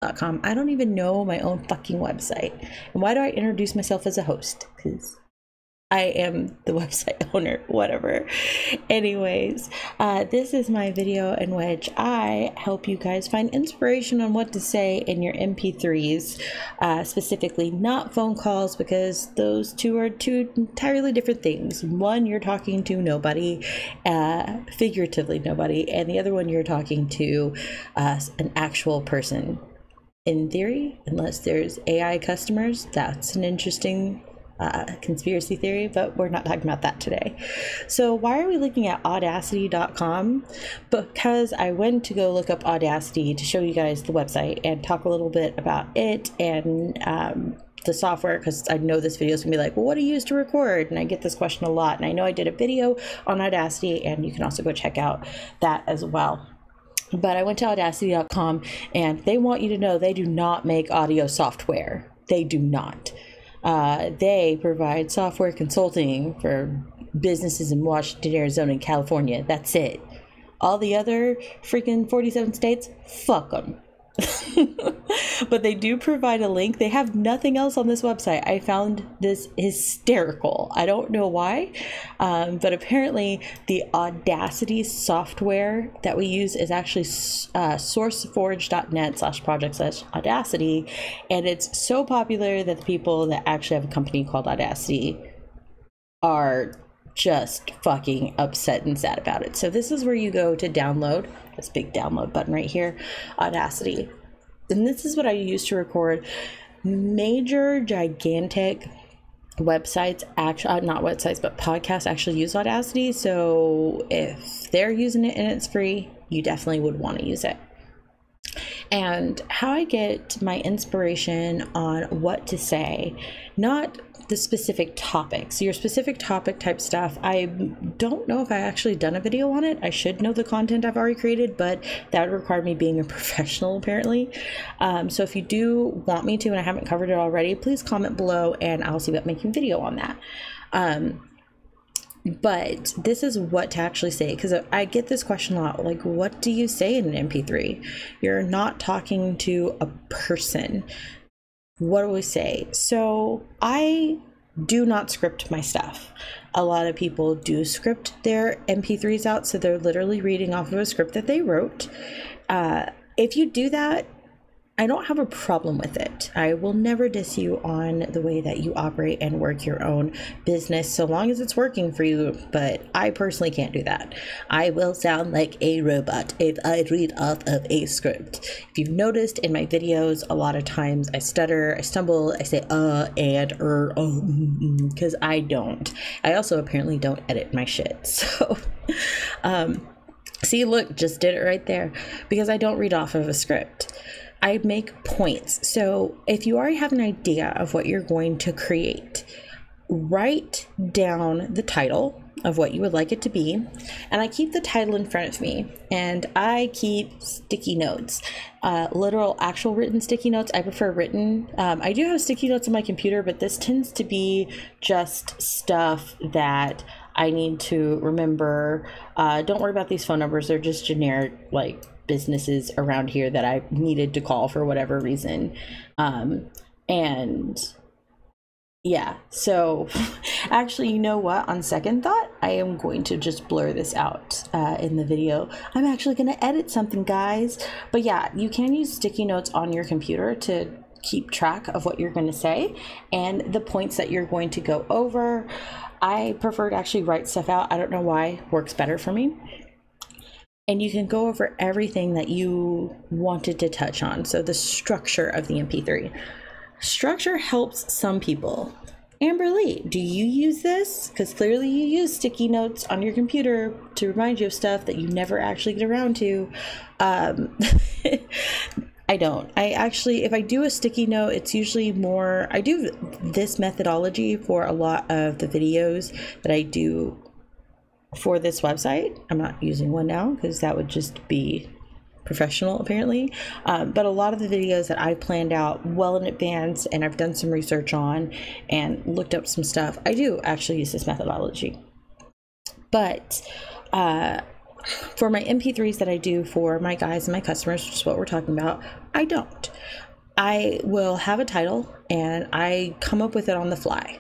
.com. I don't even know my own fucking website. And why do I introduce myself as a host? Because I am the website owner, whatever. Anyways, this is my video in which I help you guys find inspiration on what to say in your MP3s, specifically not phone calls, because those two are two entirely different things. One, you're talking to nobody, figuratively nobody, and the other one, you're talking to an actual person. In theory, unless there's AI customers, that's an interesting conspiracy theory, but we're not talking about that today. So why are we looking at audacity.com? Because I went to go look up Audacity to show you guys the website and talk a little bit about it and the software, because I know this video is gonna be like, well, what do you use to record? And I get this question a lot, and I know I did a video on Audacity, and you can also go check out that as well. But I went to audacity.com, and they want you to know they do not make audio software. They do not. They provide software consulting for businesses in Washington, Arizona, and California. That's it. All the other freaking 47 states, fuck them. But they do provide a link. They have nothing else on this website. I found this hysterical. I don't know why, but apparently the Audacity software that we use is actually sourceforge.net/project/Audacity, and it's so popular that the people that actually have a company called Audacity are just fucking upset and sad about it. So this is where you go to download, this big download button right here, Audacity. And this is what I use to record major, gigantic websites, actually not websites, but podcasts actually use Audacity. So if they're using it and it's free, you definitely would want to use it. And how I get my inspiration on what to say, not the specific topics, your specific topic type stuff. I don't know if I actually done a video on it. I should know the content I've already created, but that would require me being a professional apparently. So if you do want me to and I haven't covered it already, please comment below and I'll see about making a video on that. But this is what to actually say, because I get this question a lot, like, what do you say in an MP3? You're not talking to a person. What do we say? So I do not script my stuff. A lot of people do script their MP3s out, so they're literally reading off of a script that they wrote. If you do that, I don't have a problem with it. I will never diss you on the way that you operate and work your own business, so long as it's working for you, but I personally can't do that. I will sound like a robot if I read off of a script. If you've noticed in my videos, a lot of times I stutter, I stumble, I say and because I don't. I also apparently don't edit my shit, so see, look, just did it right there, because I don't read off of a script. I make points. So if you already have an idea of what you're going to create, write down the title of what you would like it to be. And I keep the title in front of me, and I keep sticky notes, literal actual written sticky notes. I prefer written. I do have sticky notes on my computer, but this tends to be just stuff that I need to remember. Don't worry about these phone numbers. They're just generic, like, businesses around here that I needed to call for whatever reason. And yeah, so actually, you know what, on second thought, I am going to just blur this out in the video. I'm actually going to edit something, guys. But yeah, you can use sticky notes on your computer to keep track of what you're going to say and the points that you're going to go over. I prefer to actually write stuff out. I don't know why, works better for me. And you can go over everything that you wanted to touch on. So the structure of the MP3. Structure helps some people. Amber Lee, do you use this? Because clearly you use sticky notes on your computer to remind you of stuff that you never actually get around to. I don't. I actually, if I do a sticky note, it's usually more, I do this methodology for a lot of the videos that I do for this website. I'm not using one now because that would just be professional apparently, but a lot of the videos that I planned out well in advance and I've done some research on and looked up some stuff, I do actually use this methodology. But for my MP3s that I do for my guys and my customers, which is what we're talking about, I don't. I will have a title and I come up with it on the fly.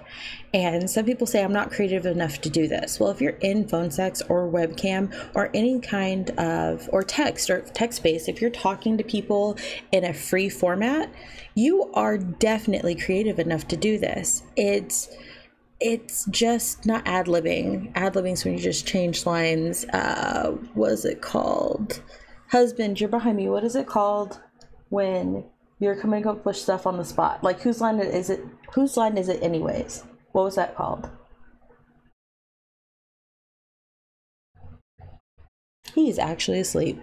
And some people say I'm not creative enough to do this. Well, if you're in phone sex or webcam or any kind of, or text based, if you're talking to people in a free format, you are definitely creative enough to do this. It's just not ad-libbing. Ad-libbing is when you just change lines. What is it called? Husband, you're behind me. What is it called when you're coming up with stuff on the spot? Like, whose line is it? Whose line is it anyways? What was that called? He's actually asleep.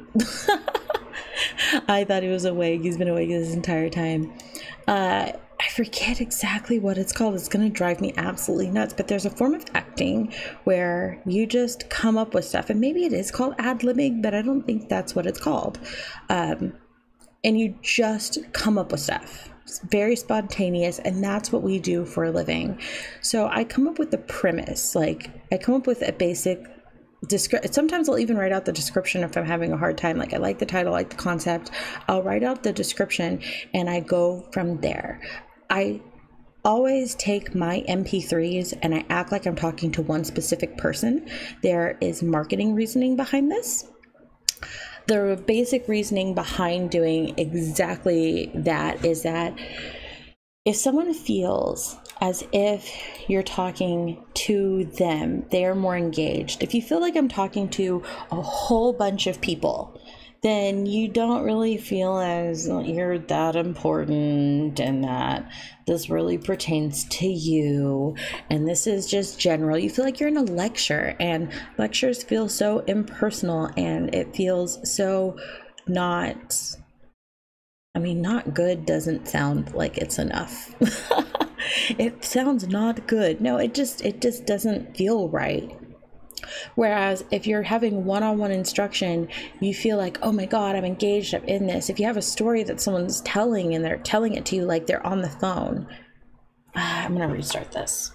I thought he was awake. He's been awake this entire time. I forget exactly what it's called. It's going to drive me absolutely nuts. But there's a form of acting where you just come up with stuff. And maybe it is called ad-libbing, but I don't think that's what it's called. And you just come up with stuff. It's very spontaneous, and that's what we do for a living. So I come up with the premise. Like, I come up with a basic sometimes I'll even write out the description if I'm having a hard time. Like, I like the title, I like the concept. I'll write out the description and I go from there. I always take my MP3s and I act like I'm talking to one specific person. There is marketing reasoning behind this. The basic reasoning behind doing exactly that is that if someone feels as if you're talking to them, they are more engaged. If you feel like I'm talking to a whole bunch of people, then you don't really feel as you're that important and that this really pertains to you and this is just general. You feel like you're in a lecture, and lectures feel so impersonal and it feels so not good doesn't sound like it's enough. It sounds not good. No, it just doesn't feel right. Whereas if you're having one-on-one instruction, you feel like, oh my God, I'm engaged, I'm in this. If you have a story that someone's telling and they're telling it to you like they're on the phone. I'm gonna restart this.